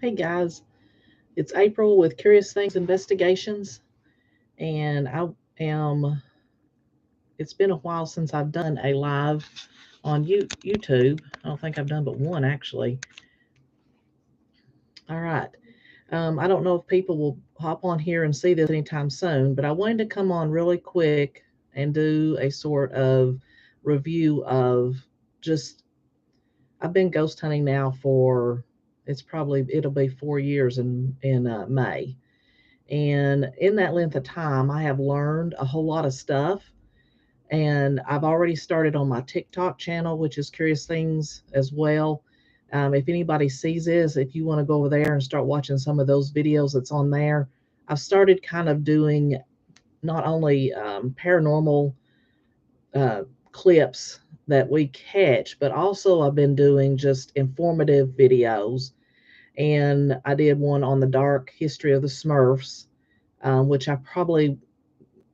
Hey guys, it's April with Curious Things Investigations, and it's been a while since I've done a live on YouTube. I don't think I've done but one actually. All right. I don't know if people will hop on here and see this anytime soon, but I wanted to come on really quick and do a sort of review of just, I've been ghost hunting now for, it'll be 4 years in May. And in that length of time, I have learned a whole lot of stuff. And I've already started on my TikTok channel, which is Curious Things as well. If anybody sees this, if you want to go over there and start watching some of those videos that's on there, I've started kind of doing not only paranormal uh, clips that we catch, but also I've been doing just informative videos. And I did one on the dark history of the Smurfs, which I probably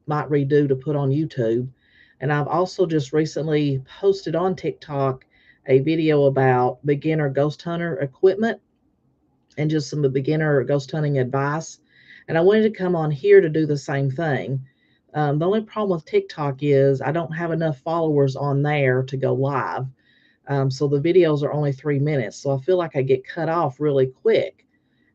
might redo to put on YouTube. And I've also just recently posted on TikTok a video about beginner ghost hunter equipment and just some beginner ghost hunting advice. And I wanted to come on here to do the same thing. The only problem with TikTok is I don't have enough followers on there to go live. So the videos are only 3 minutes. So I feel like I get cut off really quick.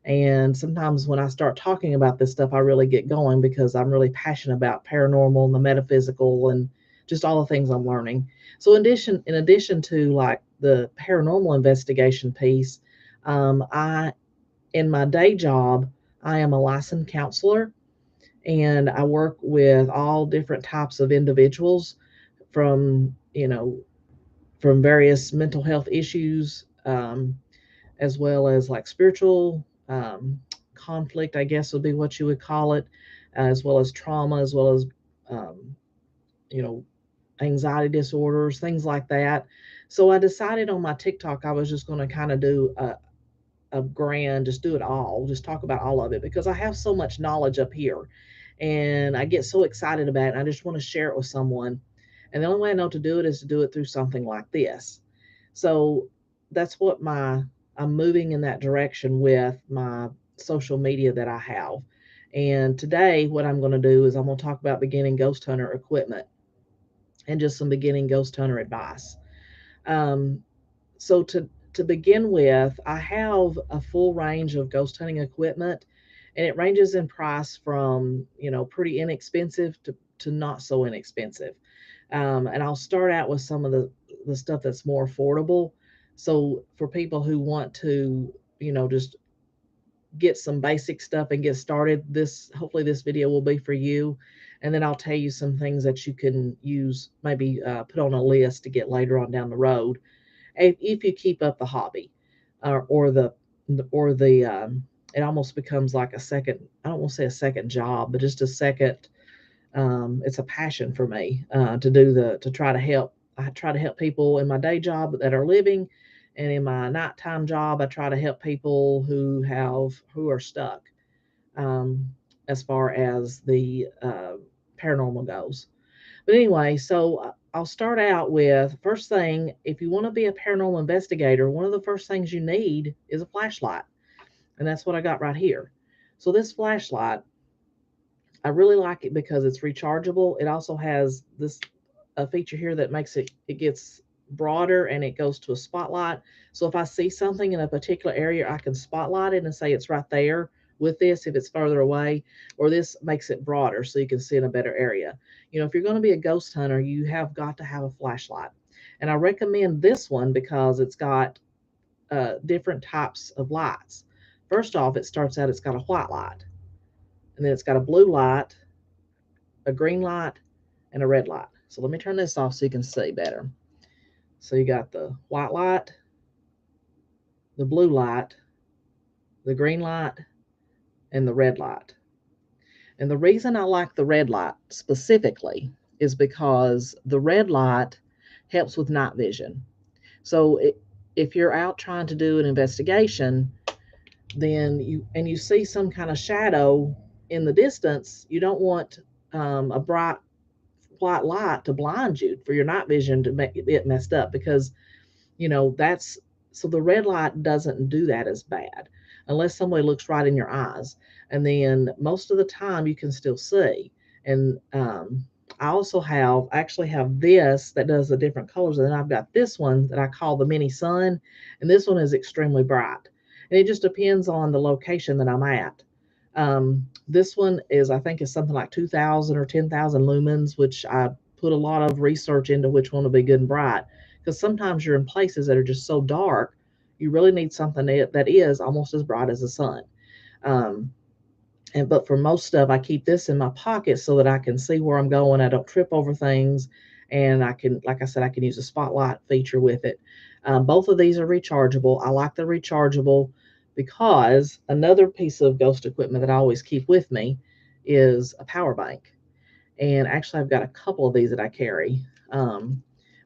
And sometimes when I start talking about this stuff, I really get going because I'm really passionate about paranormal and the metaphysical and just all the things I'm learning. So in addition to like the paranormal investigation piece, I in my day job, I am a licensed counselor and I work with all different types of individuals from, from various mental health issues, as well as like spiritual conflict, I guess would be what you would call it, as well as trauma, as well as, um, you know, anxiety disorders, things like that. So I decided on my TikTok I was just going to kind of do a grand, just do it all, just talk about all of it because I have so much knowledge up here and I get so excited about it. And I just want to share it with someone. And the only way I know to do it is to do it through something like this. So that's what I'm moving in that direction with my social media that I have. And today, what I'm going to do is I'm going to talk about beginning ghost hunter equipment and just some beginning ghost hunter advice. Um, so to begin with, I have a full range of ghost hunting equipment, and it ranges in price from pretty inexpensive to not so inexpensive. And I'll start out with some of the stuff that's more affordable. So for people who want to just get some basic stuff and get started, this hopefully this video will be for you. And then I'll tell you some things that you can use, maybe put on a list to get later on down the road if you keep up the hobby, or the it almost becomes like a second, I don't want to say a second job, but just a second, it's a passion for me to try to help. I try to help people in my day job that are living, and in my nighttime job I try to help people who are stuck, um, as far as the paranormal goes. But anyway, so I'll start out with first thing. If you want to be a paranormal investigator, one of the first things you need is a flashlight. And that's what I got right here. So this flashlight, I really like it because it's rechargeable. It also has this a feature here that makes it gets broader and it goes to a spotlight. So if I see something in a particular area, I can spotlight it and say it's right there with this if it's further away, or this makes it broader so you can see in a better area. If you're going to be a ghost hunter, you have got to have a flashlight. And I recommend this one because it's got different types of lights. First off, it starts out, it's got a white light, and then it's got a blue light, a green light, and a red light. So let me turn this off so you can see better. So you got the white light, the blue light, the green light, and the red light. And the reason I like the red light specifically is because the red light helps with night vision. So if you're out trying to do an investigation, then you see some kind of shadow in the distance, you don't want a bright white light to blind you for your night vision to make it messed up, because that's So the red light doesn't do that as bad unless somebody looks right in your eyes. And then most of the time you can still see. And I also actually have this that does the different colors. And then I've got this one that I call the mini sun. And this one is extremely bright. And it just depends on the location that I'm at. This one is, I think, is something like 2,000 or 10,000 lumens, which I put a lot of research into which one will be good and bright. Because sometimes you're in places that are just so dark, you really need something that is almost as bright as the sun. Um, but for most stuff, I keep this in my pocket so that I can see where I'm going. I don't trip over things, and I can, like I said, I can use a spotlight feature with it. Both of these are rechargeable. I like the rechargeable because another piece of ghost equipment that I always keep with me is a power bank. And actually, I've got a couple of these that I carry,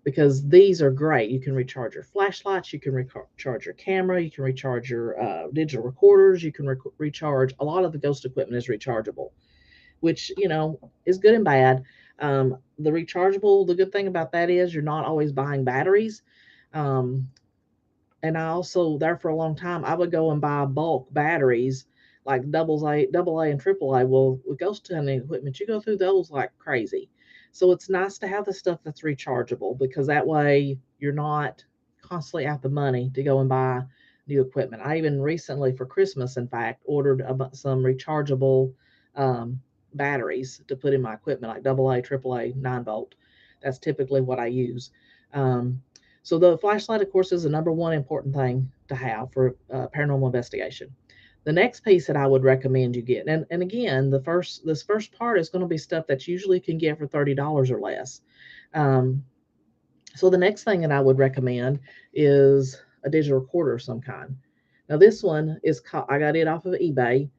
because these are great. You can recharge your flashlights, you can recharge your camera, you can recharge your digital recorders, you can recharge. A lot of the ghost equipment is rechargeable, which, is good and bad. The rechargeable, the good thing about that is you're not always buying batteries. Um, and I also, there for a long time, I would go and buy bulk batteries like double A and triple A. Well, with ghost hunting equipment, you go through those like crazy. So it's nice to have the stuff that's rechargeable, because that way you're not constantly out the money to go and buy new equipment. I even recently, for Christmas, in fact, ordered some rechargeable um, batteries to put in my equipment, like double A, triple A, 9 volt. That's typically what I use. Um, so the flashlight, of course, is the number one important thing to have for paranormal investigation. The next piece that I would recommend you get, and again, this first part is going to be stuff that you usually can get for $30 or less. Um, so the next thing that I would recommend is a digital recorder of some kind. Now this one is called, I got it off of eBay,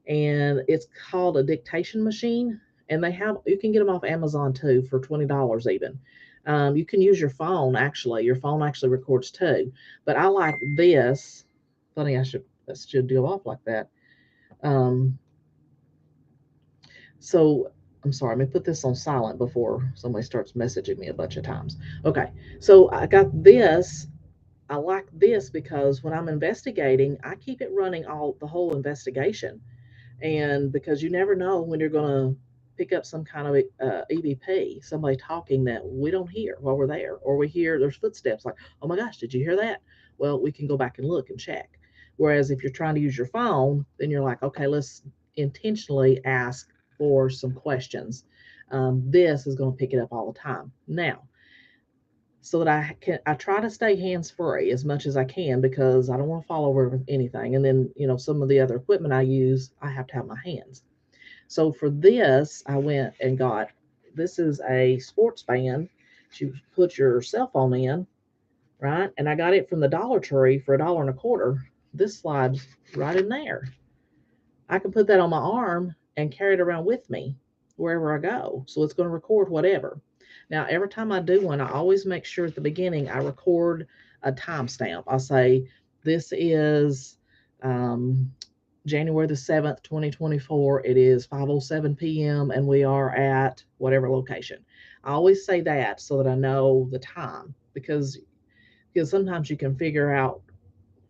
and it's called a dictation machine. And you can get them off Amazon too for $20 even. You can use your phone actually. Your phone actually records too. But I like this. Funny, I should do off like that. Um, so I'm sorry. Let me put this on silent before somebody starts messaging me a bunch of times. Okay, so I got this. I like this because when I'm investigating, I keep it running all the whole investigation. And because you never know when you're going to pick up some kind of EVP, somebody talking that we don't hear while we're there, or we hear there's footsteps, like, oh my gosh, did you hear that? Well, we can go back and look and check. Whereas if you're trying to use your phone, then you're like, okay, let's intentionally ask for some questions. This is going to pick it up all the time. Now, so that I try to stay hands free as much as I can, because I don't want to fall over anything. And then, some of the other equipment I use, I have to have my hands. So for this, I went and got, this is a sports band. You put your cell phone in, right? And I got it from the Dollar Tree for $1.25. This slides right in there. I can put that on my arm and carry it around with me wherever I go. So it's going to record whatever. Now, every time I do one, I always make sure at the beginning I record a timestamp. I'll say, this is um, January the 7th, 2024. It is 5:07 p.m. and we are at whatever location. I always say that so that I know the time, because sometimes you can figure out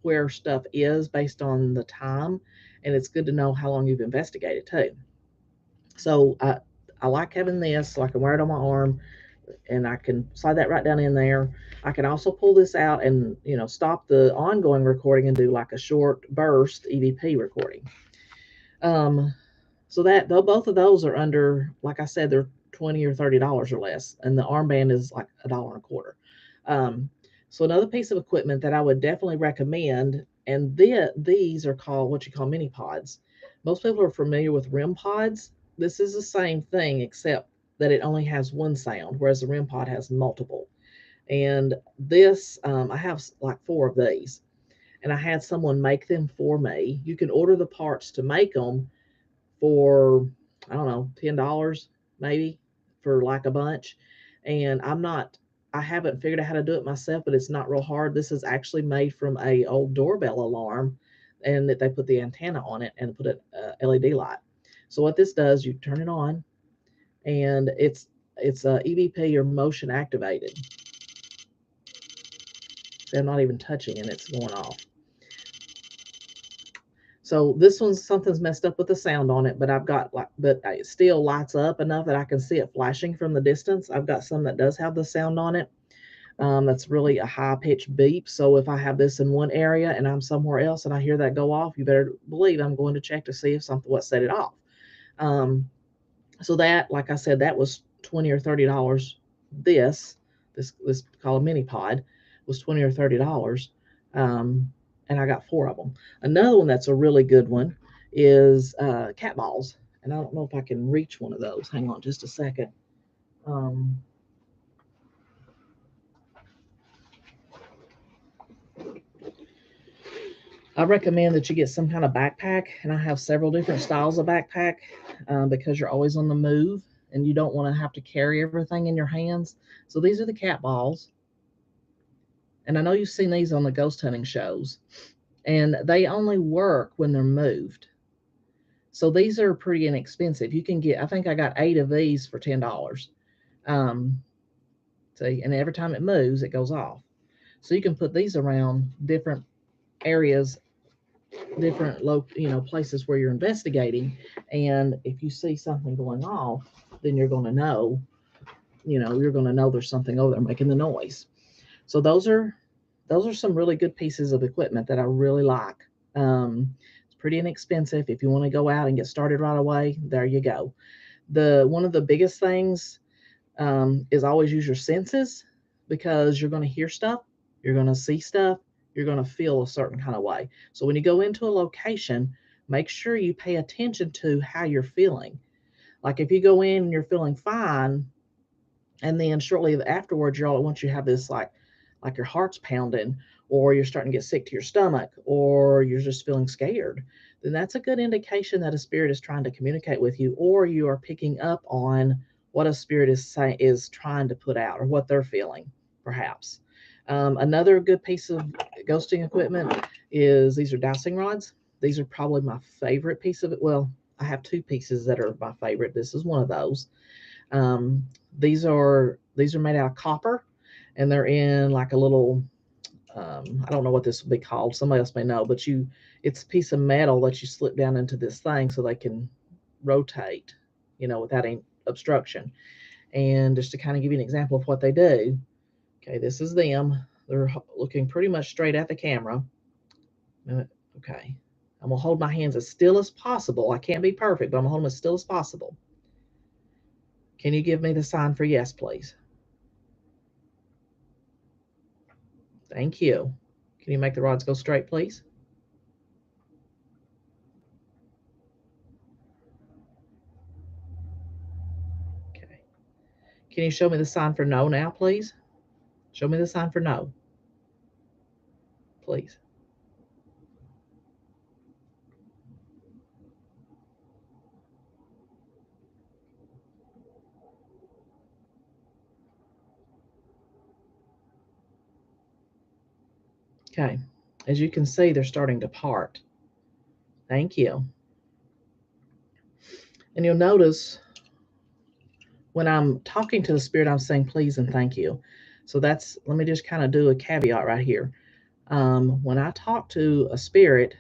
where stuff is based on the time, and it's good to know how long you've investigated too. So I like having this so I can wear it on my arm, and I can slide that right down in there. I can also pull this out and stop the ongoing recording and do like a short burst EVP recording. Um, so that though both of those are under, like I said, they're $20 or $30 or less, and the armband is like $1.25. Um, so another piece of equipment that I would definitely recommend, and these are called what you call mini pods. Most people are familiar with REM pods. This is the same thing except that it only has one sound, whereas the REM pod has multiple. And this, I have like four of these, and I had someone make them for me. You can order the parts to make them for, I don't know, $10 maybe, for like a bunch. And I haven't figured out how to do it myself, but it's not real hard. This is actually made from a old doorbell alarm, and that they put the antenna on it and put an LED light. So what this does, you turn it on, and it's a EVP or motion activated. I'm not even touching and it's going off. So this one's something's messed up with the sound on it, but I've got like, but it still lights up enough that I can see it flashing from the distance. I've got some that does have the sound on it. That's really a high pitched beep. So if I have this in one area and I'm somewhere else and I hear that go off, you better believe I'm going to check to see if something what set it off. So that, like I said, that was $20 or $30. This called a mini pod was $20 or $30. And I got 4 of them. Another one that's a really good one is cat balls. And I don't know if I can reach one of those. Hang on just a second. I recommend that you get some kind of backpack, and I have several different styles of backpack because you're always on the move and you don't want to have to carry everything in your hands. So these are the cat balls. And I know you've seen these on the ghost hunting shows, and they only work when they're moved. So these are pretty inexpensive. You can get, I think I got 8 of these for $10. See, and every time it moves, it goes off. So you can put these around different areas, different places where you're investigating, and if you see something going off, then you're going to know, you're going to know there's something over there making the noise. So those are some really good pieces of equipment that I really like. It's pretty inexpensive. If you want to go out and get started right away, there you go. One of the biggest things is always use your senses, because you're going to hear stuff, you're going to see stuff, you're going to feel a certain kind of way. So when you go into a location, make sure you pay attention to how you're feeling. Like if you go in and you're feeling fine, and then shortly afterwards, you're all at once you have this like your heart's pounding, or you're starting to get sick to your stomach, or you're just feeling scared, then that's a good indication that a spirit is trying to communicate with you, or you are picking up on what a spirit is trying to put out, or what they're feeling, perhaps. Another good piece of ghosting equipment is these are dowsing rods. These are probably my favorite piece of it. Well, I have 2 pieces that are my favorite. This is one of those. Um, these are made out of copper, and they're in like a little I don't know what this would be called. Somebody else may know, but it's a piece of metal that you slip down into this thing so they can rotate, without any obstruction. And just to kind of give you an example of what they do, okay, this is them. They're looking pretty much straight at the camera. Okay, I'm gonna hold my hands as still as possible. I can't be perfect, but I'm gonna hold them as still as possible. Can you give me the sign for yes, please? Thank you. Can you make the rods go straight, please? Okay. Can you show me the sign for no now, please? Show me the sign for no, please. Okay. As you can see, they're starting to part. Thank you. And you'll notice when I'm talking to the spirit, I'm saying please and thank you. So let me just kind of do a caveat right here. When I talk to a spirit,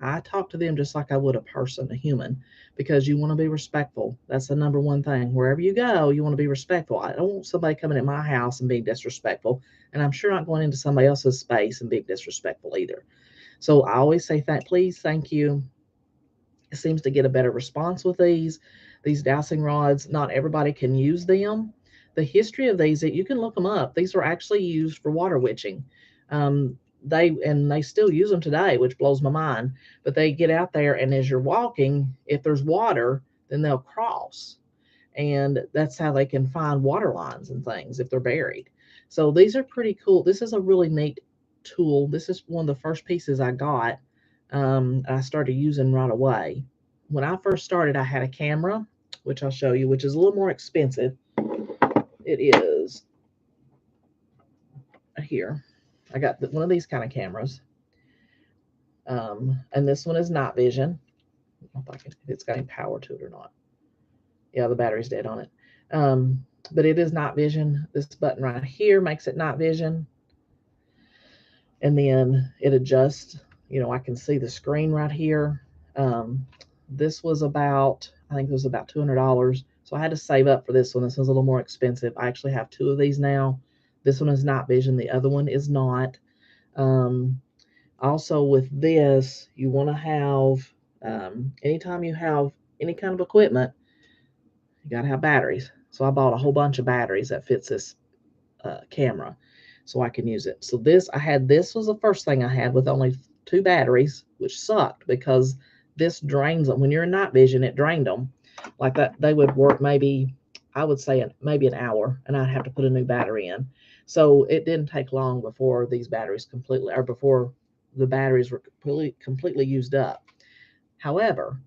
I talk to them just like I would a person, a human, because you want to be respectful. That's the number one thing. Wherever you go, you want to be respectful. I don't want somebody coming in my house and being disrespectful, and I'm sure not going into somebody else's space and being disrespectful either. So I always say please, thank you. It seems to get a better response with these dowsing rods. Not everybody can use them. The history of these, you can look them up. These were actually used for water witching. They still use them today, which blows my mind. But they get out there, and as you're walking, if there's water, then they'll cross, and that's how they can find water lines and things if they're buried. So these are pretty cool. This is a really neat tool. This is one of the first pieces I got. I started using right away. When I first started, I had a camera, which I'll show you, which is a little more expensive. It is here. I got one of these kind of cameras. And this one is night vision. I don't know if it's got any power to it or not. Yeah, the battery's dead on it. But it is night vision. This button right here makes it night vision. and then it adjusts. I can see the screen right here. Um, this was about, I think it was about $200. So I had to save up for this one. This one's a little more expensive. I actually have two of these now. This one is night vision. The other one is not. Um, Also, with this, you want to have, anytime you have any kind of equipment, you got to have batteries. So I bought a whole bunch of batteries that fits this camera so I can use it. So this was the first thing I had with only two batteries, which sucked because this drains them. When you're in night vision, it drained them. Like that, they would work maybe, I would say maybe an hour, and I'd have to put a new battery in. So it didn't take long before these batteries completely, or before the batteries were completely used up. However,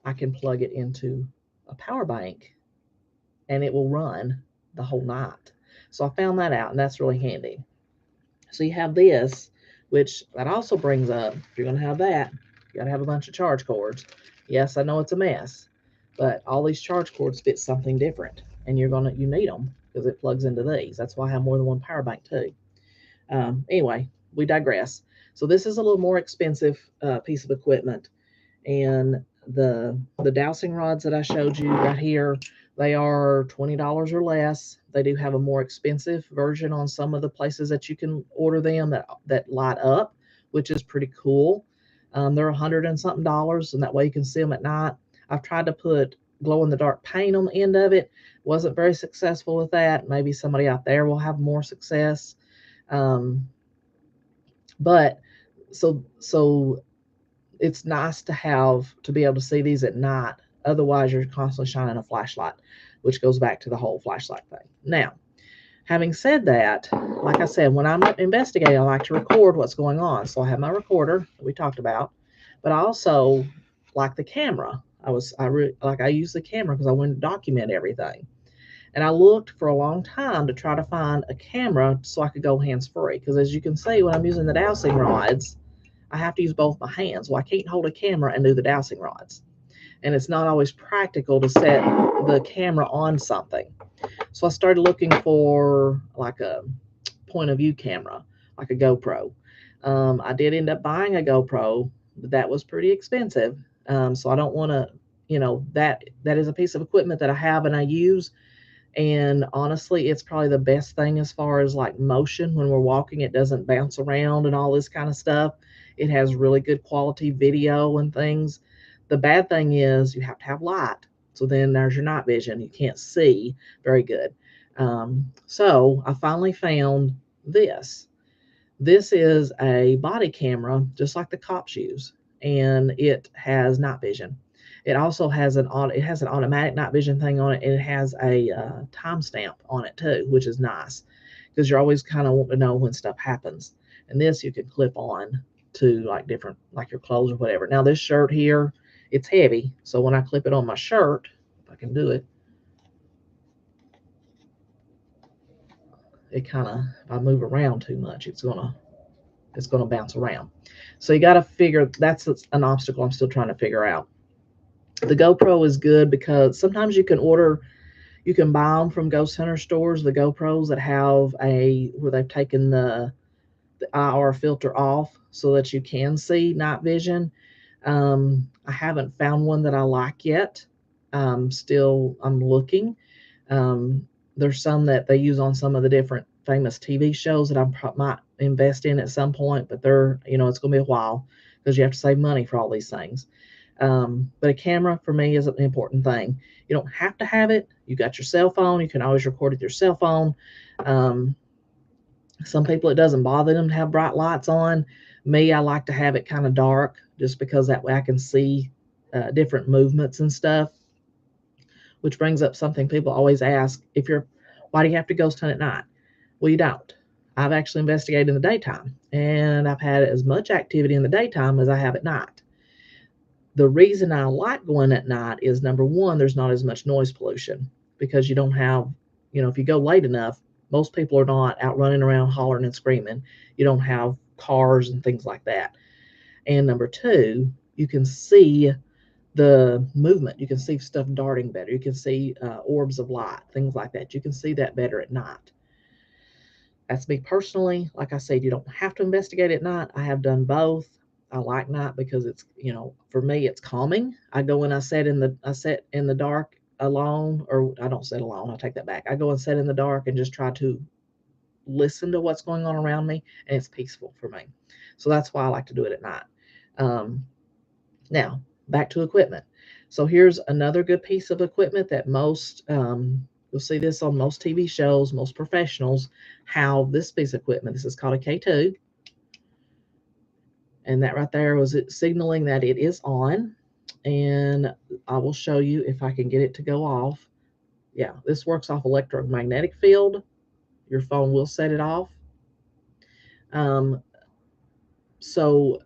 I can plug it into a power bank and it will run the whole night. So I found that out, and that's really handy. So you have this, which that also brings up, if you're going to have that, you got to have a bunch of charge cords. Yes, I know it's a mess, but all these charge cords fit something different, and you need them because it plugs into these. That's why I have more than one power bank too. Anyway, we digress. So this is a little more expensive piece of equipment, and the dowsing rods that I showed you right here, they are $20 or less. They do have a more expensive version on some of the places that you can order them that light up, which is pretty cool. They're 100 and something dollars, and that way you can see them at night. I've tried to put glow in the dark paint on the end of it. Wasn't very successful with that. Maybe somebody out there will have more success. Um, but so it's nice to be able to see these at night. Otherwise, you're constantly shining a flashlight, which goes back to the whole flashlight thing. Now, having said that, like I said, when I'm investigating, I like to record what's going on. So I have my recorder that we talked about, but I also like the camera. I use the camera because I want to document everything. And I looked for a long time to try to find a camera so I could go hands free. Because as you can see, when I'm using the dowsing rods, I have to use both my hands. Well, I can't hold a camera and do the dowsing rods. And it's not always practical to set the camera on something. So I started looking for like a point of view camera, like a GoPro. I did end up buying a GoPro, but that was pretty expensive. So I don't want to, that is a piece of equipment that I have and I use, and honestly, it's probably the best thing as far as like motion. When we're walking, it doesn't bounce around and all this kind of stuff. It has really good quality video and things. The bad thing is you have to have light. So then there's your night vision. You can't see very good. So I finally found this. This is a body camera, just like the cops use, and it has night vision. It also has it has an automatic night vision thing on it, and it has a timestamp on it too, which is nice because you're always kind of wanting to know when stuff happens. And this you can clip on to like different, like your clothes or whatever. Now this shirt here, it's heavy, so when I clip it on my shirt, if I can do it, it kind of, if I move around too much, it's gonna bounce around. So you got to figure, that's an obstacle I'm still trying to figure out. The GoPro is good because sometimes you can buy them from ghost hunter stores, the GoPros that have where they've taken the IR filter off so that you can see night vision. I haven't found one that I like yet. I'm looking. There's some that they use on some of the different famous TV shows that I might invest in at some point, but it's going to be a while because you have to save money for all these things. But a camera for me is an important thing. You don't have to have it. You got your cell phone. You can always record with your cell phone. Some people, it doesn't bother them to have bright lights on. Me, I like to have it kind of dark just because that way I can see different movements and stuff, which brings up something people always ask, why do you have to ghost hunt at night? Well, you don't. I've actually investigated in the daytime, and I've had as much activity in the daytime as I have at night. The reason I like going at night is, number one, there's not as much noise pollution because you don't have, if you go late enough, most people are not out running around hollering and screaming. You don't have cars and things like that. And number two, you can see the movement. You can see stuff darting better. You can see orbs of light, things like that. You can see that better at night. That's me personally. Like I said, you don't have to investigate at night. I have done both. I like night because it's, for me it's calming. I go and I sit in the dark alone, or I don't sit alone. I take that back. I go and sit in the dark and just try to listen to what's going on around me, and it's peaceful for me. So that's why I like to do it at night. Um, Now, back to equipment. So here's another good piece of equipment that you'll see this on most TV shows, most professionals have this piece of equipment. This is called a K2, and that right there was it signaling that it is on. And I will show you if I can get it to go off. Yeah, this works off electromagnetic field. Your phone will set it off. Um, so,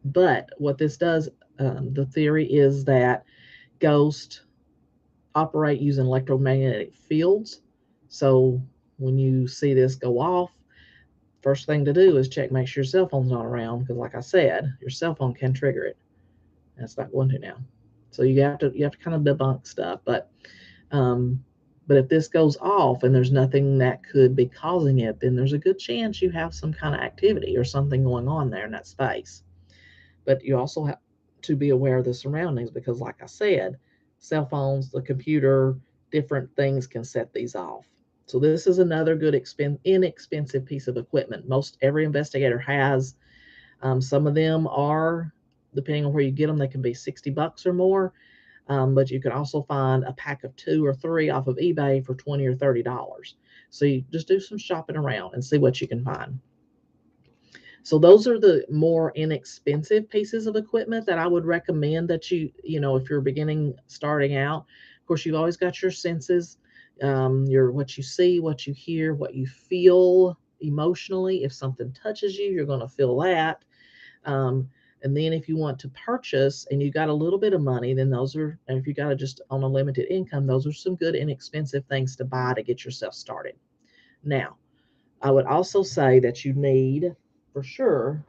but what this does, the theory is that ghosts operate using electromagnetic fields. So when you see this go off, first thing to do is check, make sure your cell phone's not around, because like I said, your cell phone can trigger it. And it's not going to now. So you have to kind of debunk stuff. Um, but if this goes off and there's nothing that could be causing it, then there's a good chance you have some kind of activity or something going on there in that space. But you also have to be aware of the surroundings, because like I said, cell phones, the computer, different things can set these off. So this is another good inexpensive piece of equipment. Most every investigator has. Some of them are, depending on where you get them, they can be $60 or more. But you can also find a pack of 2 or 3 off of eBay for $20 or $30. So you just do some shopping around and see what you can find. So those are the more inexpensive pieces of equipment that I would recommend that if you're starting out. Of course, you've always got your senses, your what you see, what you hear, what you feel emotionally. If something touches you, you're going to feel that. Um, and then if you want to purchase and you got a little bit of money, then and if you got just on a limited income, those are some good inexpensive things to buy to get yourself started. Now, I would also say that you need, for sure,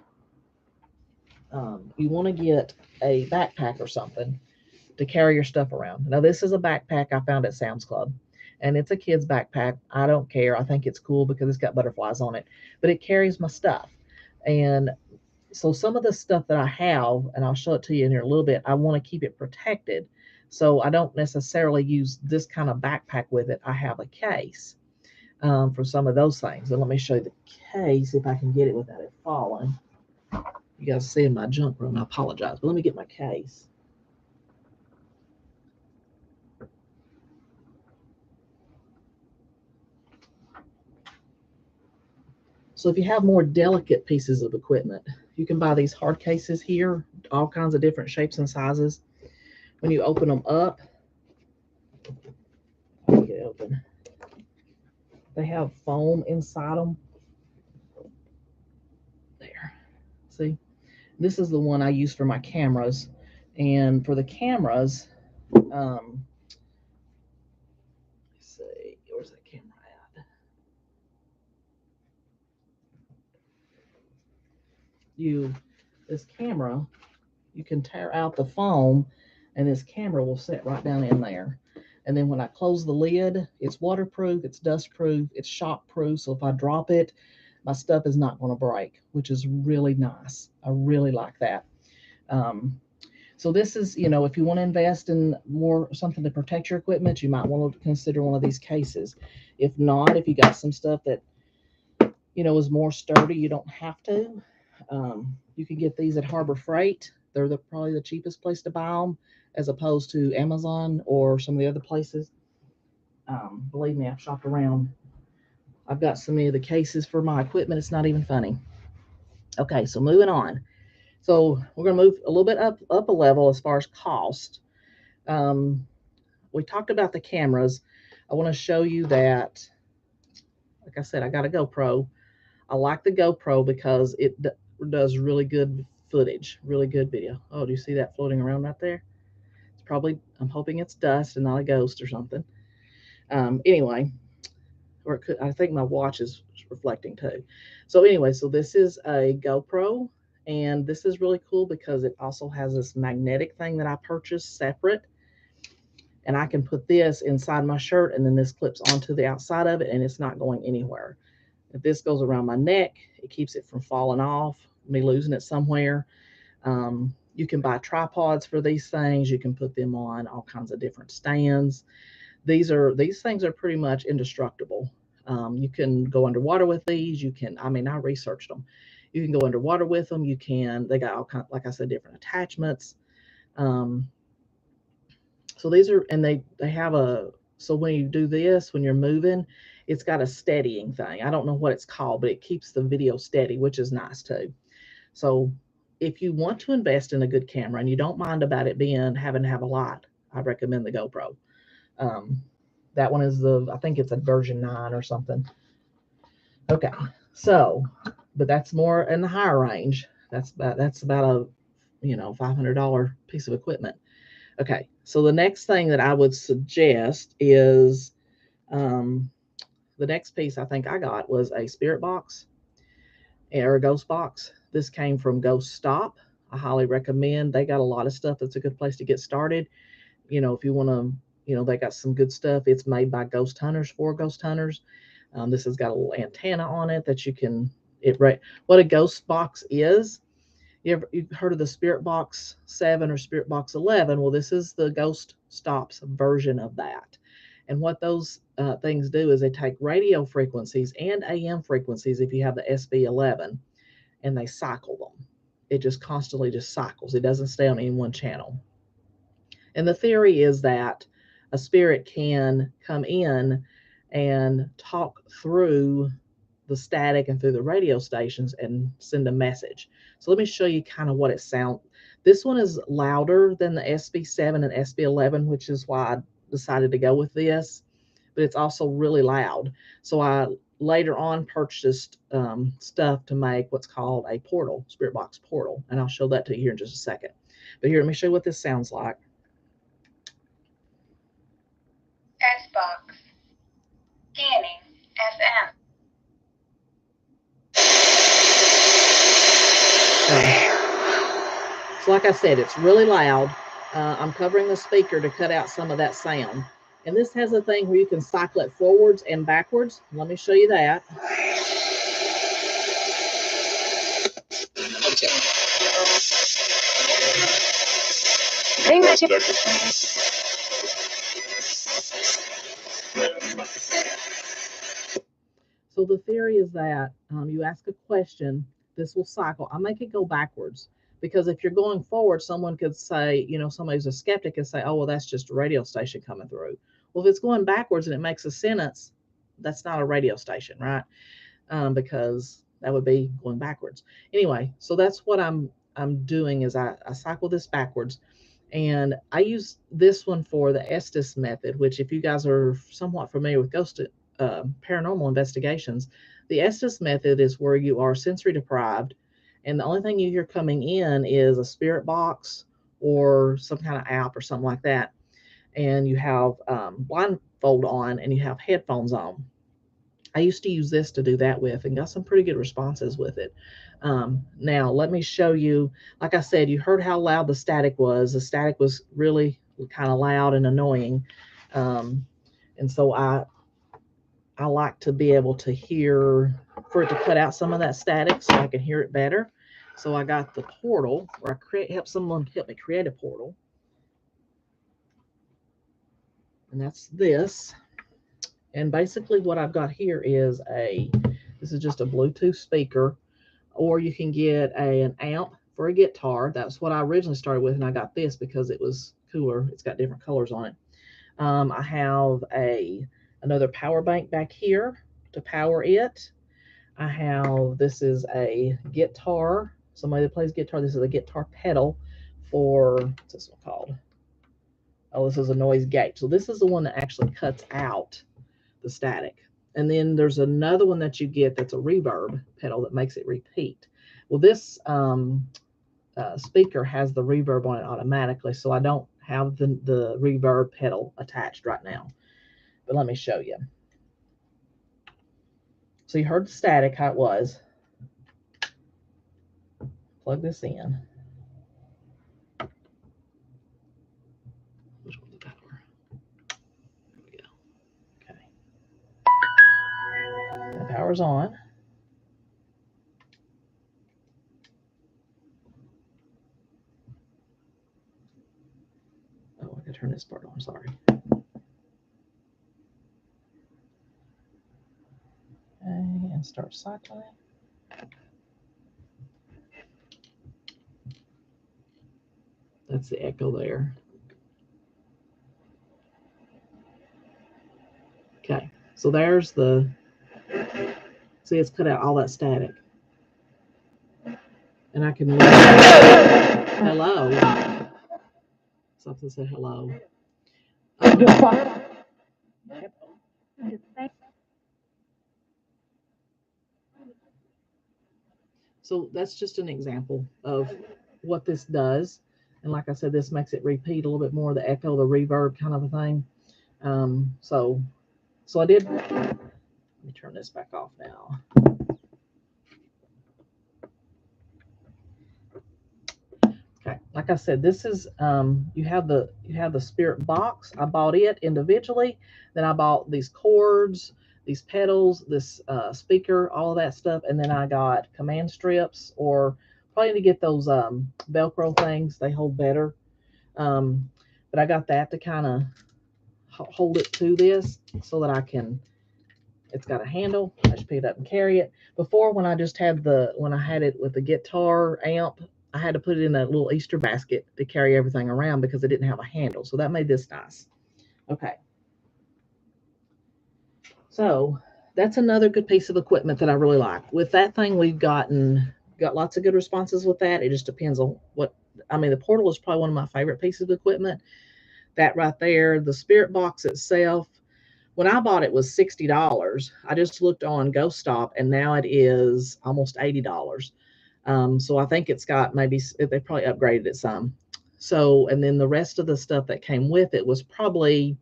you want to get a backpack or something to carry your stuff around. Now, this is a backpack I found at Sam's Club, and it's a kid's backpack. I don't care. I think it's cool because it's got butterflies on it, but it carries my stuff. And so some of the stuff that I have, and I'll show it to you in here a little bit, I want to keep it protected. So I don't necessarily use this kind of backpack with it. I have a case for some of those things. And let me show you the case if I can get it without it falling. You guys see in my junk room. I apologize, but let me get my case. So if you have more delicate pieces of equipment, you can buy these hard cases here, all kinds of different shapes and sizes. When you open them up, let me get it open. They have foam inside them. There. See? This is the one I use for my cameras. And for the cameras, let's see, where's that camera at? This camera, you can tear out the foam, and this camera will sit right down in there. And then when I close the lid, it's waterproof, it's dustproof, it's shockproof. So if I drop it, my stuff is not going to break, which is really nice. I really like that. Um, so this is, if you want to invest in more something to protect your equipment, you might want to consider one of these cases. If not, if you got some stuff that is more sturdy, you don't have to. You can get these at Harbor Freight. They're probably the cheapest place to buy them, as opposed to Amazon or some of the other places. Believe me, I've shopped around. I've got so many of the cases for my equipment, it's not even funny. Okay, so moving on. So we're going to move a little bit up a level as far as cost. Um, we talked about the cameras. I want to show you that, like I said, I got a GoPro. I like the GoPro because it does really good footage, really good video. Oh, do you see that floating around right there? It's probably, I'm hoping it's dust and not a ghost or something. Anyway, or I think my watch is reflecting too. So anyway, so this is a GoPro, and this is really cool because it also has this magnetic thing that I purchased separate, and I can put this inside my shirt, and then this clips onto the outside of it, and it's not going anywhere. If this goes around my neck, it keeps it from falling off, me losing it somewhere. You can buy tripods for these things. You can put them on all kinds of different stands. These things are pretty much indestructible. You can go underwater with these. You can, I mean, I researched them. You can go underwater with them. You can. They got all kind, like I said, different attachments. Um, so these are, and they have a. So when you do this, when you're moving, it's got a steadying thing. I don't know what it's called, but it keeps the video steady, which is nice too. So if you want to invest in a good camera and you don't mind about it being having to have a lot, I recommend the GoPro. Um, that one is I think it's a version 9 or something. Okay, so, but that's more in the higher range. That's about a $500 piece of equipment. Okay, so the next thing that I would suggest is um, the next piece I think I got was a spirit box or a ghost box. This came from Ghost Stop. I highly recommend. They got a lot of stuff that's a good place to get started. If you want to, they got some good stuff. It's made by ghost hunters for ghost hunters. This has got a little antenna on it that you can, what a ghost box is. You've heard of the Spirit Box 7 or Spirit Box 11? Well, this is the Ghost Stops version of that. And what those things do is they take radio frequencies and AM frequencies if you have the SB11, and they cycle them. It just constantly just cycles. It doesn't stay on any one channel. And the theory is that a spirit can come in and talk through the static and through the radio stations and send a message. So let me show you kind of what it sounds. This one is louder than the SB7 and SB11, which is why I decided to go with this, but it's also really loud. So I later on purchased stuff to make what's called a portal, Spirit Box portal, and I'll show that to you here in just a second. But here, let me show you what this sounds like. S-Box. Scanning. FM. So like I said, it's really loud. I'm covering the speaker to cut out some of that sound. And this has a thing where you can cycle it forwards and backwards. Let me show you that. So the theory is that you ask a question, this will cycle. I make it go backwards because if you're going forward, someone could say, somebody who's a skeptic could say, oh, well, that's just a radio station coming through. Well, if it's going backwards and it makes a sentence, that's not a radio station, right? Because that would be going backwards. Anyway, so that's what I'm doing is I cycle this backwards. And I use this one for the Estes method, which if you guys are somewhat familiar with paranormal investigations, the Estes method is where you are sensory deprived, and the only thing you hear coming in is a spirit box or some kind of app or something like that. And you have blindfold on and you have headphones on. I used to use this to do that with and got some pretty good responses with it. Now, let me show you. Like I said, you heard how loud the static was. The static was really kind of loud and annoying. And so I like to be able to hear, for it to cut out some of that static so I can hear it better. So I got the portal, or help someone help me create a portal. And that's this. And basically what I've got here is this is just a Bluetooth speaker, or you can get an amp for a guitar. That's what I originally started with, and I got this because it was cooler. It's got different colors on it. I have another power bank back here to power it. This is a guitar. Somebody that plays guitar. This is a guitar pedal for, what's this one called? Oh, this is a noise gate. So this is the one that actually cuts out the static. And then there's another one that you get that's a reverb pedal that makes it repeat. Well, this speaker has the reverb on it automatically, so I don't have the reverb pedal attached right now. But let me show you. So you heard the static, how it was. Plug this in. Which one's the power? There we go. Okay. That powers power's on. Oh, I gotta turn this part on, sorry. Okay, and start cycling. That's the echo there. Okay, so there's the, see, it's cut out all that static. And I can hello. Something said hello. So that's just an example of what this does. And like I said, this makes it repeat a little bit more, the echo, the reverb kind of a thing. So I did, let me turn this back off now. Okay, like I said, this is you have the spirit box. I bought it individually. Then I bought these cords, these pedals, this speaker, all of that stuff, and then I got command strips, or probably to get those Velcro things. They hold better. But I got that to kind of hold it to this so that I can. It's got a handle. I just pick it up and carry it. Before, when I just had when I had it with the guitar amp, I had to put it in a little Easter basket to carry everything around because it didn't have a handle. So that made this nice. Okay. So that's another good piece of equipment that I really like. With that thing, we've got lots of good responses with that. It just depends on what, I mean, the portal is probably one of my favorite pieces of equipment. That right there, the spirit box itself, when I bought it was $60. I just looked on Ghost Stop and now it is almost $80. So I think it's got maybe, they probably upgraded it some. So, and then the rest of the stuff that came with it was probably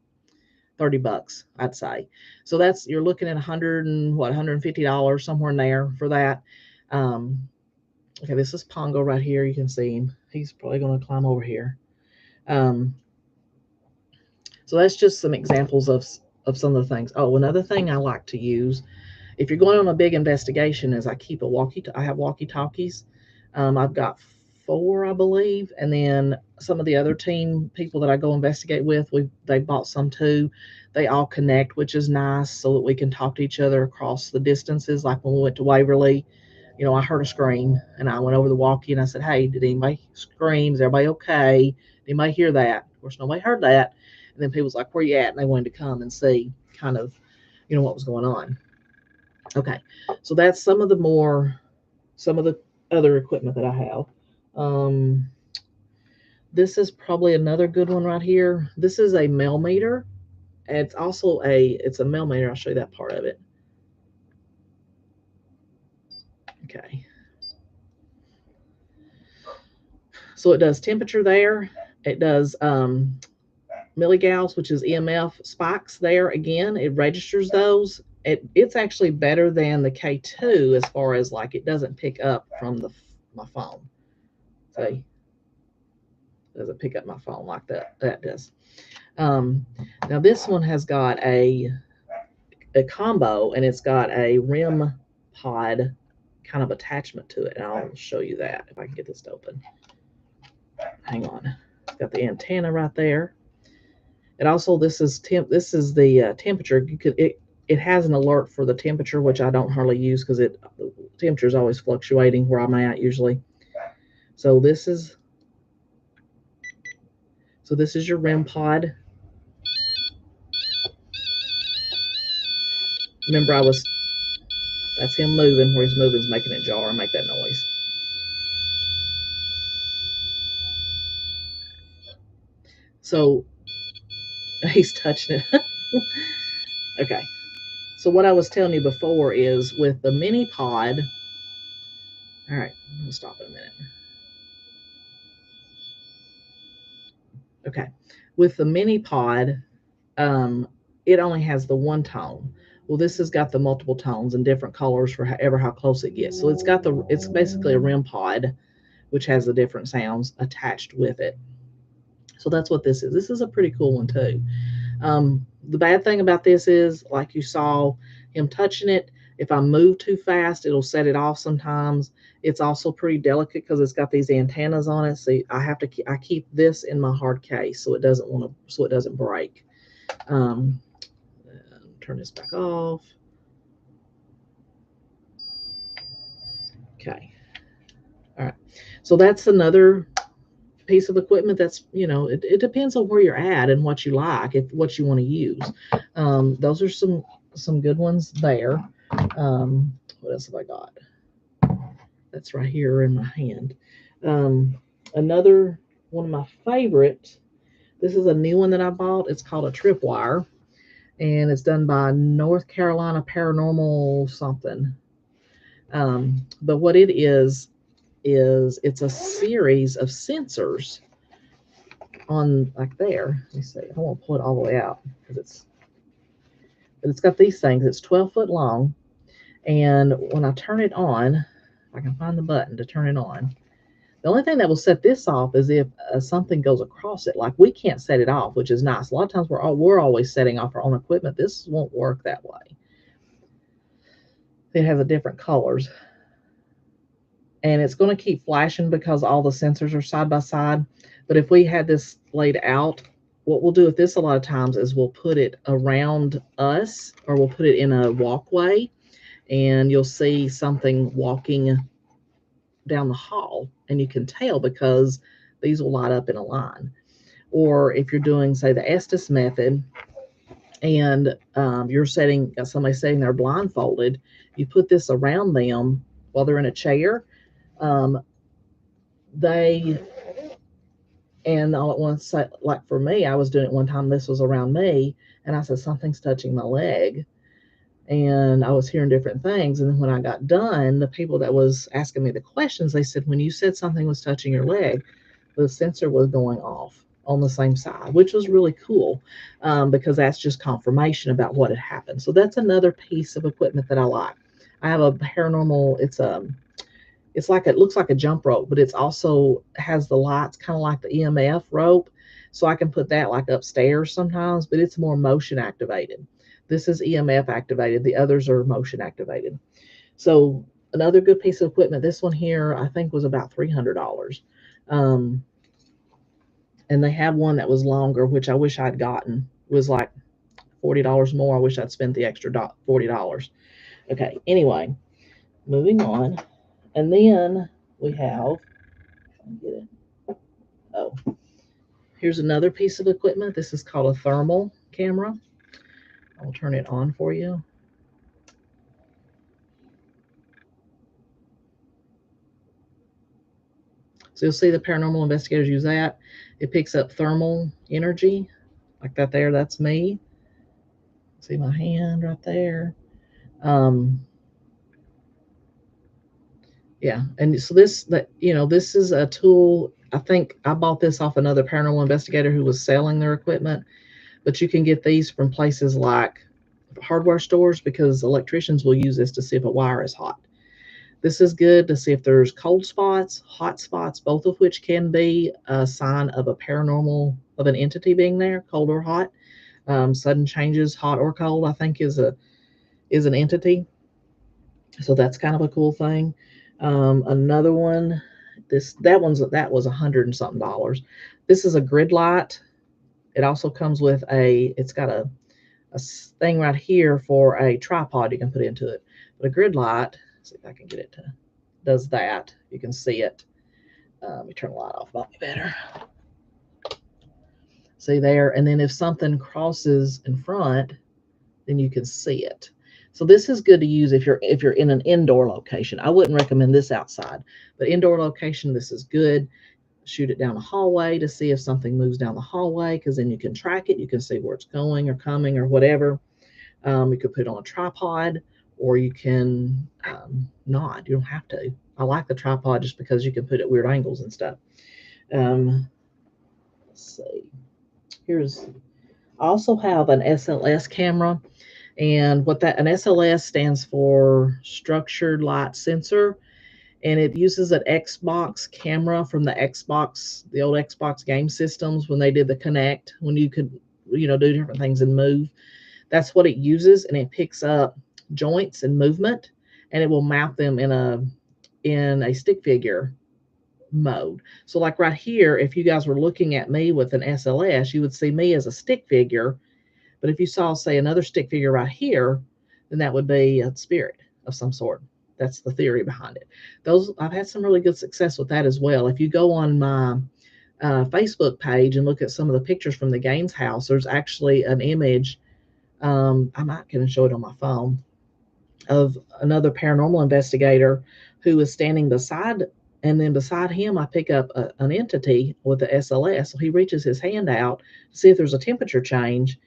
$30, I'd say. So that's, you're looking at $150 somewhere in there for that. Okay, this is Pongo right here. You can see him. He's probably going to climb over here. So that's just some examples of some of the things. Oh, another thing I like to use if you're going on a big investigation is I keep I have walkie-talkies. I've got 4, I believe, and then some of the other team people that I go investigate with, they bought some too. They all connect, which is nice, so that we can talk to each other across the distances. Like when we went to Waverly, I heard a scream, and I went over the walkie and I said, "Hey, did anybody scream? Is everybody okay? Did anybody hear that?" Of course, nobody heard that. And then people was like, "Where you at?" And they wanted to come and see kind of, what was going on. Okay, so that's some of the other equipment that I have. This is probably another good one right here. This is a mail meter. It's also it's a mail meter. I'll show you that part of it. Okay. So it does temperature there. It does milligauss, which is EMF spikes there. Again, it registers those. It's actually better than the K2 as far as like it doesn't pick up from my phone. See, it doesn't pick up my phone like that does. Now this one has got a combo, and it's got a REM pod kind of attachment to it, and I'll show you that if I can get this to open. Hang on. It's got the antenna right there. And also this is the temperature. It has an alert for the temperature, which I don't hardly use because the temperature is always fluctuating where I'm at usually. So this is your REM pod. Remember, that's him moving. Where he's moving is making it jar and make that noise. So he's touching it. Okay. So what I was telling you before is with the mini pod. All right, I'm gonna stop in a minute. Okay. With the mini pod, it only has the one tone. Well, this has got the multiple tones and different colors for how close it gets. So it's basically a REM pod, which has the different sounds attached with it. So that's what this is. This is a pretty cool one too. The bad thing about this is, like you saw him touching it, If I move too fast, it'll set it off sometimes. It's also pretty delicate because it's got these antennas on it. So I keep this in my hard case so it doesn't break. Um, Turn this back off. Okay. All right. So that's another piece of equipment that's, it depends on where you're at and what you like, if what you want to use. Those are some good ones there. What else have I got? That's right here in my hand. Um, Another one of my favorites. This is a new one that I bought. It's called a tripwire, and it's done by North Carolina Paranormal something. But what it is it's a series of sensors on like there. Let me see. I won't pull it all the way out because it's got these things. It's 12 foot long, and when I turn it on, if I can find the button to turn it on. The only thing that will set this off is if something goes across it. Like we can't set it off, which is nice. A lot of times we're always setting off our own equipment. This won't work that way. It has a different colors, and it's going to keep flashing because all the sensors are side by side. But if we had this laid out, what we'll do with this a lot of times is we'll put it around us, or we'll put it in a walkway, and you'll see something walking down the hall, and you can tell because these will light up in a line. Or if you're doing, say, the Estes method, and you're got somebody sitting there blindfolded, you put this around them while they're in a chair. Um, they And all at once, like for me, I was doing it one time. This was around me, and I said something's touching my leg, and I was hearing different things. And then when I got done, the people that was asking me the questions, they said when you said something was touching your leg, the sensor was going off on the same side, which was really cool, because that's just confirmation about what had happened. So that's another piece of equipment that I like. I have a paranormal. It's like it looks like a jump rope, but it's also has the lights kind of like the EMF rope. So I can put that like upstairs sometimes, but it's more motion activated. This is EMF activated. The others are motion activated. So another good piece of equipment. This one here, I think, was about $300. Um, and they had one that was longer, which I wish I'd gotten. It was like $40 more. I wish I'd spent the extra $40. Okay. Anyway, moving on. And then we have, get it. Oh, here's another piece of equipment. This is called a thermal camera. I'll turn it on for you. So you'll see the paranormal investigators use that. It picks up thermal energy, like that there. That's me. See my hand right there. Um, yeah, and so this is a tool. I think I bought this off another paranormal investigator who was selling their equipment, but you can get these from places like hardware stores because electricians will use this to see if a wire is hot. This is good to see if there's cold spots, hot spots, both of which can be a sign of a paranormal, of an entity being there, cold or hot. Sudden changes, hot or cold, I think is an entity. So that's kind of a cool thing. Another one, that was $100 and something dollars. This is a grid light. It also comes with it's got a thing right here for a tripod you can put into it. But a grid light, see if I can get it to, does that. You can see it. Let me turn the light off, might be better. See there, and then if something crosses in front, then you can see it. So this is good to use if you're in an indoor location. I wouldn't recommend this outside, but indoor location, this is good. Shoot it down a hallway to see if something moves down the hallway, because then you can track it. You can see where it's going or coming or whatever. You could put it on a tripod, or you can not. You don't have to. I like the tripod just because you can put it at weird angles and stuff. Let's see. I also have an SLS camera, and an SLS stands for Structured Light Sensor, and it uses an Xbox camera from the old Xbox game systems when they did the Kinect, when you could, do different things and move. That's what it uses, and it picks up joints and movement, and it will mount them in a stick figure mode. So like right here, if you guys were looking at me with an SLS, you would see me as a stick figure. But if you saw, say, another stick figure right here, then that would be a spirit of some sort. That's the theory behind it. Those I've had some really good success with that as well. If you go on my Facebook page and look at some of the pictures from the Gaines house, there's actually an image. I might can show it on my phone of another paranormal investigator who is standing beside, and then beside him, I pick up an entity with the SLS. So he reaches his hand out to see if there's a temperature change,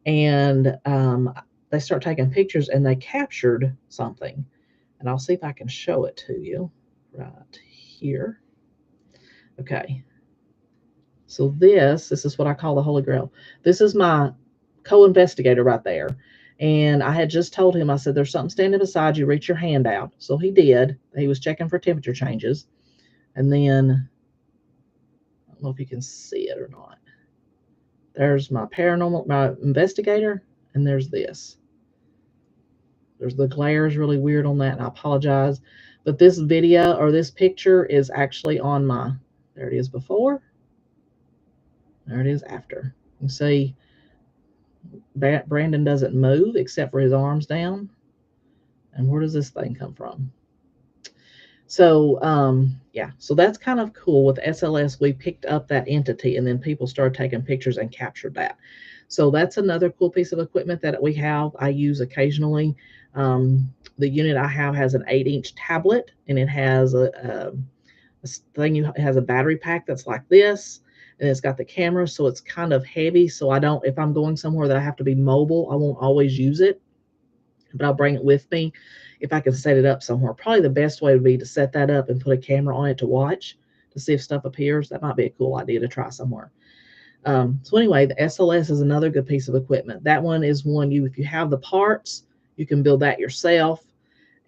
and they start taking pictures, and they captured something. And I'll see if I can show it to you right here. Okay. So this is what I call the Holy Grail. This is my co-investigator right there. And I had just told him, I said, there's something standing beside you, reach your hand out. So he did. He was checking for temperature changes. And then, I don't know if you can see it or not. There's my investigator, and there's this. There's the glare is really weird on that, and I apologize. But this video or this picture is actually on my, there it is before, there it is after. You see, Brandon doesn't move except for his arms down. And where does this thing come from? So, yeah, so that's kind of cool. With SLS, we picked up that entity, and then people started taking pictures and captured that. So that's another cool piece of equipment that we have. I use occasionally. The unit I have has an 8-inch tablet, and it has a thing. It has a battery pack that's like this, and it's got the camera, so it's kind of heavy. So I don't, if I'm going somewhere that I have to be mobile, I won't always use it, but I'll bring it with me if I can set it up somewhere. Probably the best way would be to set that up and put a camera on it to watch to see if stuff appears. That might be a cool idea to try somewhere. So anyway, the SLS is another good piece of equipment. That one is one if you have the parts, you can build that yourself,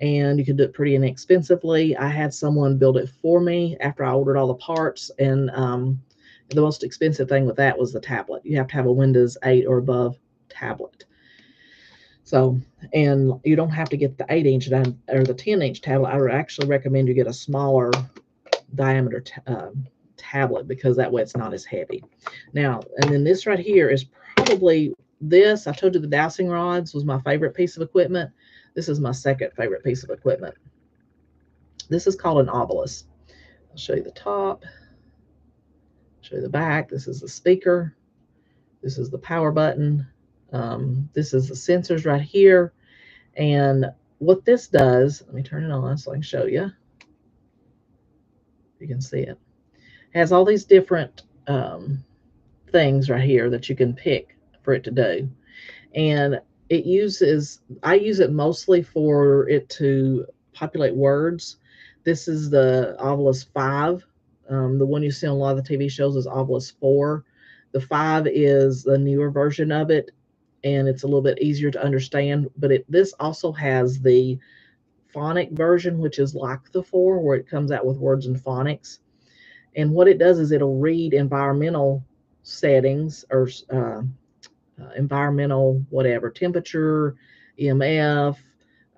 and you can do it pretty inexpensively. I had someone build it for me after I ordered all the parts, and the most expensive thing with that was the tablet. You have to have a Windows 8 or above tablet. So, and you don't have to get the 8-inch or the 10-inch tablet. I would actually recommend you get a smaller diameter tablet, because that way it's not as heavy. Now, and then this right here is probably this. I told you the dowsing rods was my favorite piece of equipment. This is my second favorite piece of equipment. This is called an obelisk. I'll show you the top, show you the back. This is the speaker. This is the power button. This is the sensors right here. And what this does, let me turn it on so I can show you. You can see it. It has all these different things right here that you can pick for it to do. And it uses, I use it mostly for it to populate words. This is the Obelisk 5. The one you see on a lot of the TV shows is Obelisk 4. The 5 is the newer version of it, and it's a little bit easier to understand. But this also has the phonic version, which is like the 4, where it comes out with words and phonics. And what it does is it'll read environmental settings, or environmental whatever, temperature, EMF,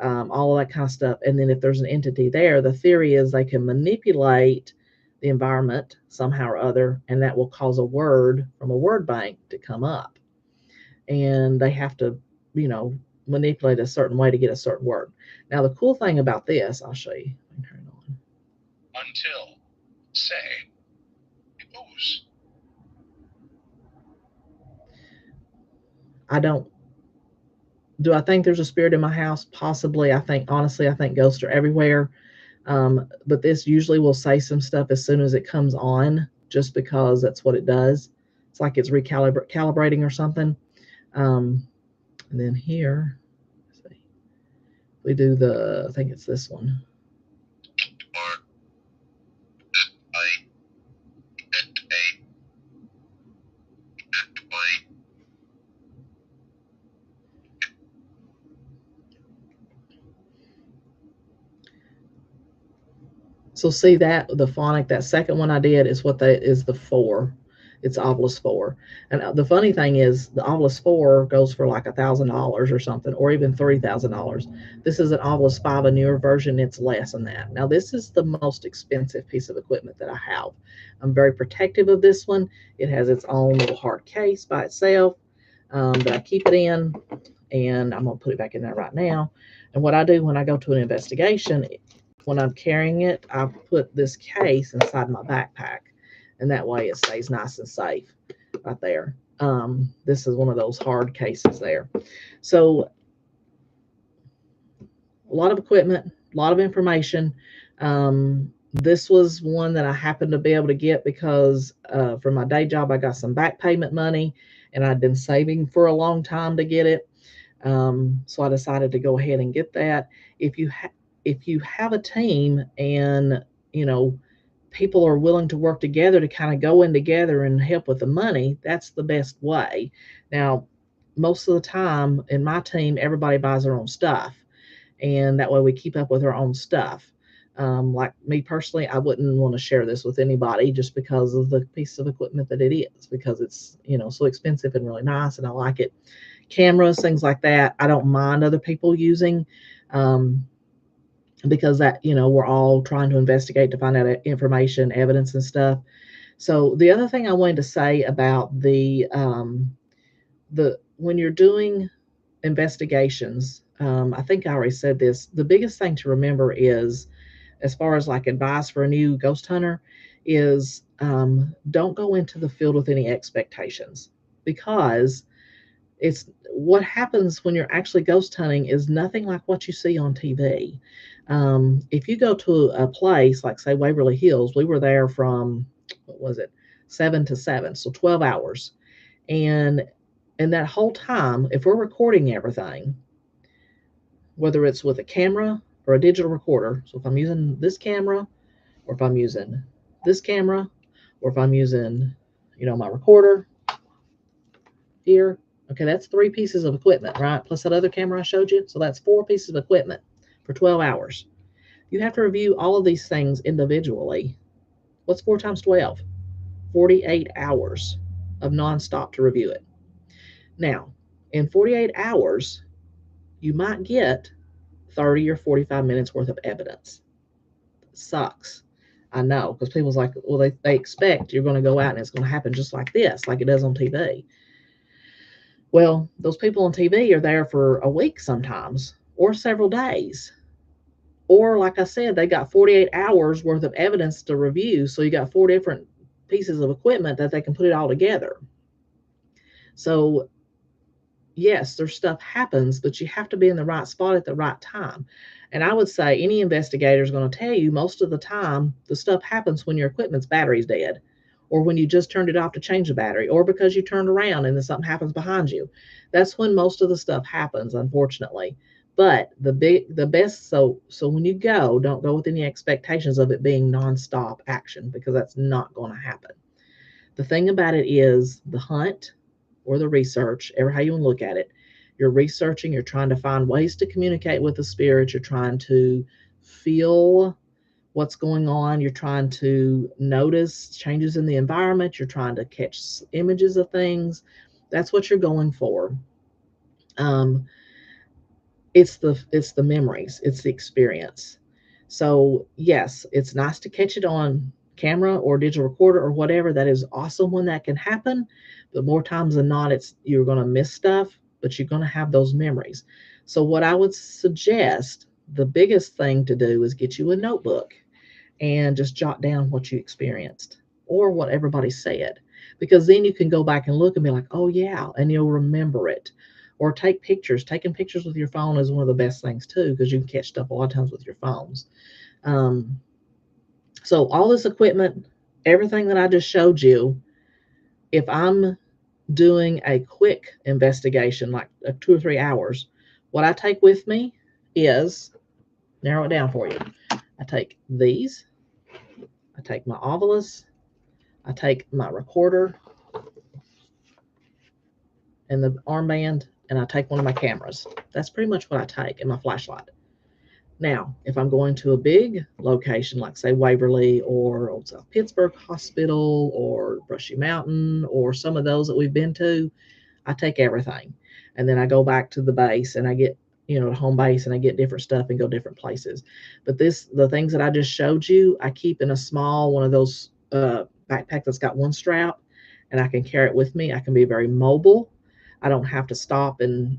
all of that kind of stuff. And then if there's an entity there, the theory is they can manipulate the environment somehow or other, and that will cause a word from a word bank to come up. And they have to, manipulate a certain way to get a certain word. Now, the cool thing about this, I'll show you. Let me turn it on. Until, say, whose. Do I think there's a spirit in my house? Possibly. Honestly, I think ghosts are everywhere. But this usually will say some stuff as soon as it comes on, just because that's what it does. It's like it's recalibrating or something. And then here, let's see, we do I think it's this one. So see that the phonic, that second one I did is is the 4. It's Ovilus 4. And the funny thing is, the Ovilus 4 goes for like $1,000 or something, or even $3,000. This is an Ovilus 5, a newer version. It's less than that. Now, this is the most expensive piece of equipment that I have. I'm very protective of this one. It has its own little hard case by itself that I keep it in, and I'm going to put it back in there right now. And what I do when I go to an investigation, when I'm carrying it, I put this case inside my backpack, and that way it stays nice and safe right there. This is one of those hard cases there. So a lot of equipment, a lot of information. This was one that I happened to be able to get because for my day job, I got some back payment money, and I'd been saving for a long time to get it. So I decided to go ahead and get that. If you if you have a team and you know people are willing to work together to kind of go in together and help with the money, that's the best way. Now, most of the time in my team, everybody buys their own stuff, and that way we keep up with our own stuff. Like me personally, I wouldn't want to share this with anybody just because of the piece of equipment that it is, because it's so expensive and really nice, and I like it. Cameras, things like that, I don't mind other people using, um, because that we're all trying to investigate to find out information, evidence, and stuff. So the other thing I wanted to say about the when you're doing investigations, I think I already said this. The biggest thing to remember is, as far as like advice for a new ghost hunter, is don't go into the field with any expectations, because it's what happens when you're actually ghost hunting is nothing like what you see on TV. If you go to a place like, say, Waverly Hills, we were there from, what was it, 7 to 7, so 12 hours. And in that whole time, if we're recording everything, whether it's with a camera or a digital recorder, so if I'm using this camera, or if I'm using this camera, or if I'm using, my recorder here, okay, that's 3 pieces of equipment, right? Plus that other camera I showed you. So that's 4 pieces of equipment for 12 hours. You have to review all of these things individually. What's 4 times 12? 48 hours of nonstop to review it. Now, in 48 hours, you might get 30 or 45 minutes worth of evidence. Sucks. I know, because people's like, well, they expect you're going to go out and it's going to happen just like this, like it does on TV. Well, those people on TV are there for a week sometimes, or several days. Or, like I said, they got 48 hours worth of evidence to review. So you got 4 different pieces of equipment that they can put it all together. So yes, there's stuff happens, but you have to be in the right spot at the right time. And I would say any investigator is going to tell you most of the time the stuff happens when your equipment's battery's dead, or when you just turned it off to change the battery, or because you turned around and then something happens behind you. That's when most of the stuff happens, unfortunately. But the best, so when you go, don't go with any expectations of it being nonstop action, because that's not going to happen. The thing about it is the hunt or the research, ever how you want to look at it, you're researching, you're trying to find ways to communicate with the spirit, you're trying to feel what's going on, you're trying to notice changes in the environment, you're trying to catch images of things. That's what you're going for. Um, it's the memories, it's the experience. So yes, it's nice to catch it on camera or digital recorder or whatever. That is awesome when that can happen, but more times than not, it's you're going to miss stuff, but you're going to have those memories. So what I would suggest, the biggest thing to do is get you a notebook and just jot down what you experienced or what everybody said, because then you can go back and look and be like, oh yeah, and you'll remember it. Or take pictures. Taking pictures with your phone is one of the best things too, because you can catch stuff a lot of times with your phones. um, so all this equipment, everything that I just showed you, if I'm doing a quick investigation, like 2 or 3 hours, what I take with me is, narrow it down for you, I take these, I take my Ovilus, I take my recorder and the armband, and I take one of my cameras. That's pretty much what I take, and my flashlight. Now, if I'm going to a big location, like say Waverly or Old South Pittsburgh Hospital or Brushy Mountain or some of those that we've been to, I take everything. And then I go back to the base and I get, to home base and I get different stuff and go different places. But the things that I just showed you, I keep in a small one of those backpack that's got one strap and I can carry it with me. I can be very mobile. I don't have to stop and,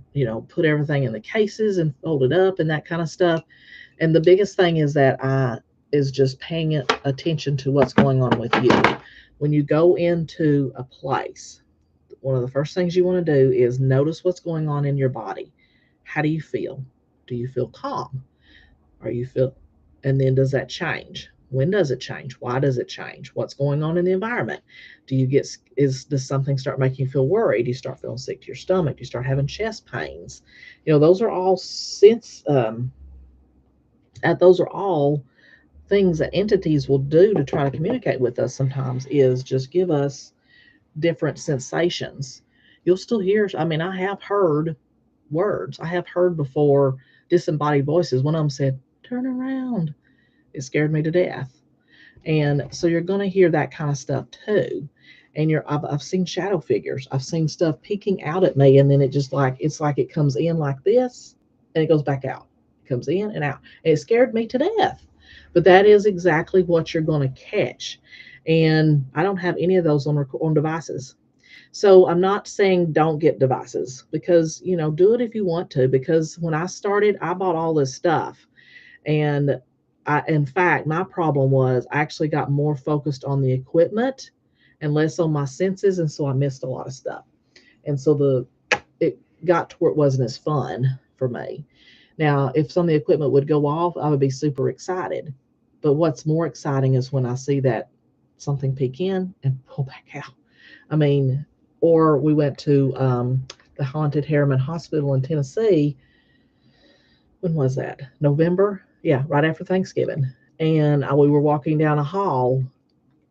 put everything in the cases and fold it up and that kind of stuff. And the biggest thing is that I is just paying attention to what's going on with you. When you go into a place, one of the first things you want to do is notice what's going on in your body. How do you feel? Do you feel calm? Are you feel and then does that change? When does it change? Why does it change? What's going on in the environment? Do you get is does something start making you feel worried? Do you start feeling sick to your stomach? Do you start having chest pains? Those are all those are all things that entities will do to try to communicate with us sometimes is just give us different sensations. You'll still hear, I mean, I have heard words. I have heard before disembodied voices. One of them said, "Turn around." It scared me to death. And so you're going to hear that kind of stuff too. And I've seen shadow figures. I've seen stuff peeking out at me, and then it's like it comes in like this, and it goes back out. It comes in and out. And it scared me to death. But that is exactly what you're going to catch. And I don't have any of those on devices. So I'm not saying don't get devices because, do it if you want to. Because when I started, I bought all this stuff. And in fact, my problem was I actually got more focused on the equipment and less on my senses. And so I missed a lot of stuff. And so it got to where it wasn't as fun for me. Now, if some of the equipment would go off, I would be super excited. But what's more exciting is when I see that something peek in and pull back out. I mean, or we went to the haunted Harriman Hospital in Tennessee. When was that? November? Yeah, right after Thanksgiving. And we were walking down a hall,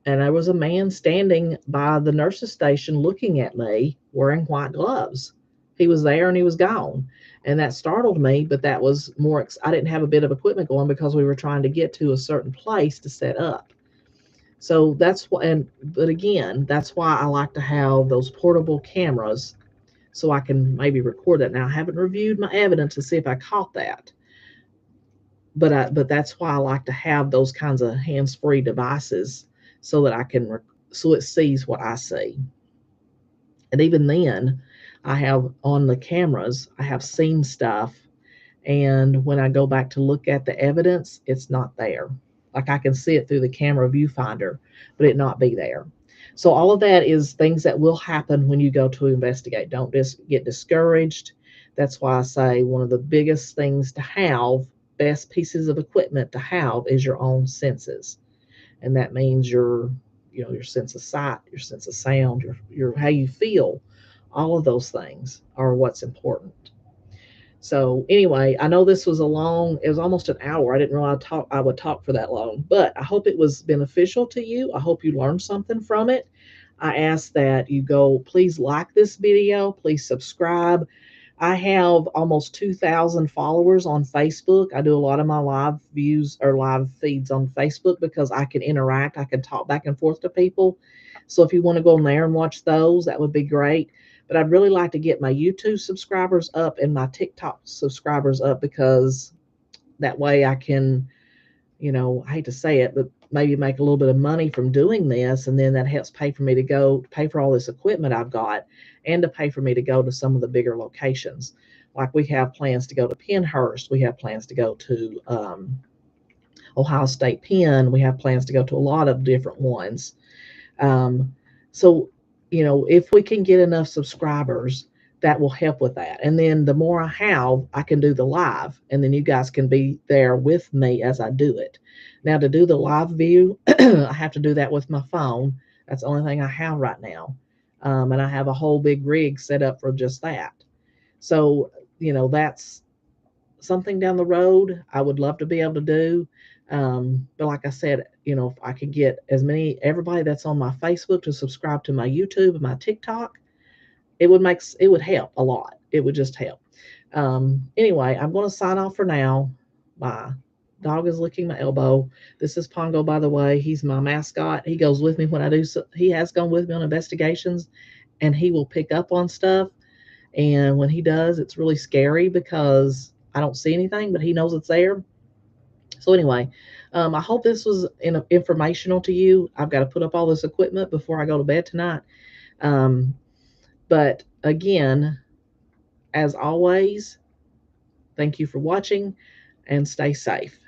and there was a man standing by the nurse's station looking at me wearing white gloves. He was there and he was gone. And that startled me, but that was more, I didn't have a bit of equipment going because we were trying to get to a certain place to set up. So that's what, but again, that's why I like to have those portable cameras so I can maybe record that. Now, I haven't reviewed my evidence to see if I caught that, but that's why I like to have those kinds of hands-free devices so that I can so it sees what I see. And even then, I have on the cameras, I have seen stuff, and when I go back to look at the evidence, it's not there. Like I can see it through the camera viewfinder, but it not be there. So all of that is things that will happen when you go to investigate. Don't just get discouraged. That's why I say one of the biggest things to have, best pieces of equipment to have, is your own senses, and that means your sense of sight, your sense of sound, your how you feel. All of those things are what's important. So anyway, I know this was a long, it was almost an hour. I didn't realize I would talk for that long, but I hope it was beneficial to you. I hope you learned something from it. I ask that you go, please like this video, please subscribe. I have almost 2,000 followers on Facebook. I do a lot of my live views or live feeds on Facebook because I can interact. I can talk back and forth to people. So if you want to go on there and watch those, that would be great. But I'd really like to get my YouTube subscribers up and my TikTok subscribers up because that way I can, I hate to say it, but maybe make a little bit of money from doing this. And then that helps pay for me to go pay for all this equipment I've got and to pay for me to go to some of the bigger locations. Like we have plans to go to Pennhurst. We have plans to go to Ohio State Penn. We have plans to go to a lot of different ones. Um, so, if we can get enough subscribers, that will help with that. And then the more I have, I can do the live, and then you guys can be there with me as I do it. Now, to do the live view, I have to do that with my phone. That's the only thing I have right now. And I have a whole big rig set up for just that. So, that's something down the road I would love to be able to do. But like I said, if I could get everybody that's on my Facebook to subscribe to my YouTube and my TikTok, it would help a lot. It would just help. Anyway, I'm going to sign off for now. My dog is licking my elbow. This is Pongo, by the way. He's my mascot. He goes with me when I do. So, he has gone with me on investigations, and he will pick up on stuff. And when he does, it's really scary because I don't see anything, but he knows it's there. So anyway, I hope this was informational to you. I've got to put up all this equipment before I go to bed tonight. Um, but again, as always, thank you for watching and stay safe.